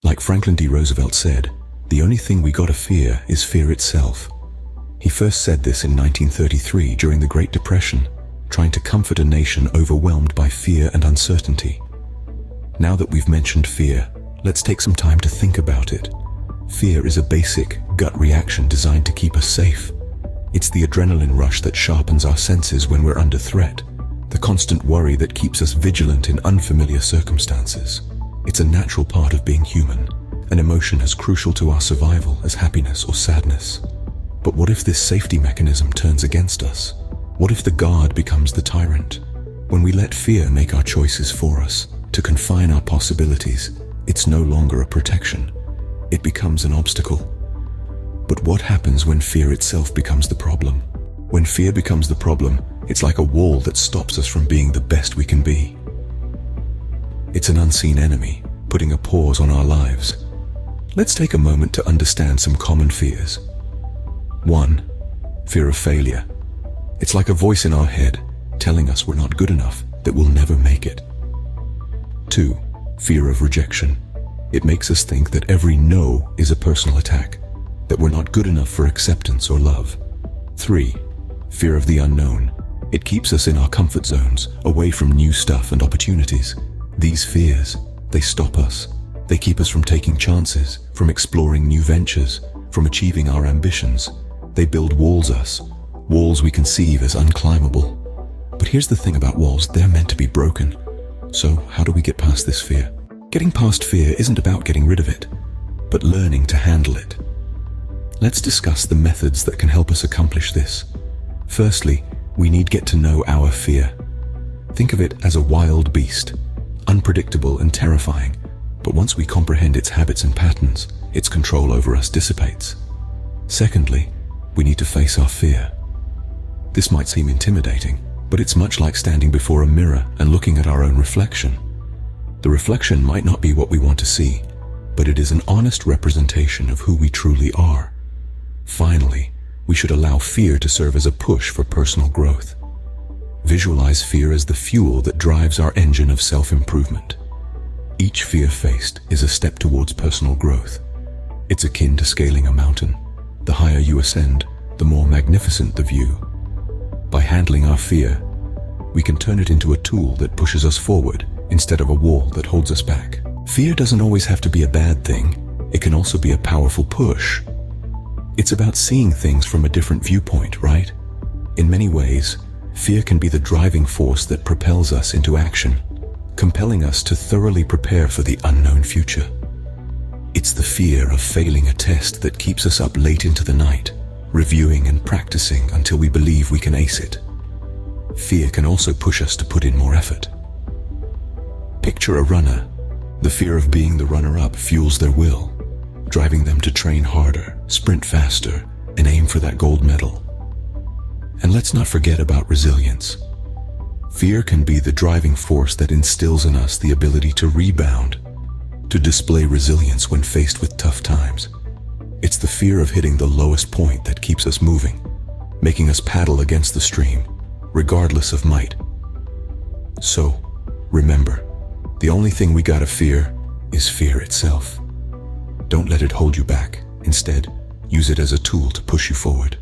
Like Franklin D. Roosevelt said, the only thing we gotta fear is fear itself. He first said this in 1933 during the Great Depression, trying to comfort a nation overwhelmed by fear and uncertainty. Now that we've mentioned fear, let's take some time to think about it. Fear is a basic, gut reaction designed to keep us safe. It's the adrenaline rush that sharpens our senses when we're under threat, the constant worry that keeps us vigilant in unfamiliar circumstances. It's a natural part of being human, an emotion as crucial to our survival as happiness or sadness. But what if this safety mechanism turns against us? What if the guard becomes the tyrant? When we let fear make our choices for us, to confine our possibilities, it's no longer a protection. It becomes an obstacle. But what happens when fear itself becomes the problem? When fear becomes the problem, it's like a wall that stops us from being the best we can be. It's an unseen enemy, putting a pause on our lives. Let's take a moment to understand some common fears. 1. Fear of failure. It's like a voice in our head telling us we're not good enough, that we'll never make it. 2. Fear of rejection. It makes us think that every no is a personal attack, that we're not good enough for acceptance or love. 3. Fear of the unknown. It keeps us in our comfort zones, away from new stuff and opportunities. These fears, they stop us. They keep us from taking chances, from exploring new ventures, from achieving our ambitions. They build walls we conceive as unclimbable. But here's the thing about walls, they're meant to be broken. So how do we get past this fear? Getting past fear isn't about getting rid of it, but learning to handle it. Let's discuss the methods that can help us accomplish this. Firstly, we need to get to know our fear. Think of it as a wild beast, unpredictable and terrifying, but once we comprehend its habits and patterns, its control over us dissipates. Secondly, we need to face our fear. This might seem intimidating, but it's much like standing before a mirror and looking at our own reflection. The reflection might not be what we want to see, but it is an honest representation of who we truly are. Finally, we should allow fear to serve as a push for personal growth. Visualize fear as the fuel that drives our engine of self-improvement. Each fear faced is a step towards personal growth. It's akin to scaling a mountain. The higher you ascend, the more magnificent the view. By handling our fear, we can turn it into a tool that pushes us forward instead of a wall that holds us back. Fear doesn't always have to be a bad thing. It can also be a powerful push. It's about seeing things from a different viewpoint, right? In many ways, fear can be the driving force that propels us into action, compelling us to thoroughly prepare for the unknown future. It's the fear of failing a test that keeps us up late into the night, reviewing and practicing until we believe we can ace it. Fear can also push us to put in more effort. Picture a runner. The fear of being the runner-up fuels their will, driving them to train harder, sprint faster, and aim for that gold medal. And let's not forget about resilience. Fear can be the driving force that instills in us the ability to rebound, to display resilience when faced with tough times. It's the fear of hitting the lowest point that keeps us moving, making us paddle against the stream, regardless of might. So, remember, the only thing we gotta fear is fear itself. Don't let it hold you back. Instead, use it as a tool to push you forward.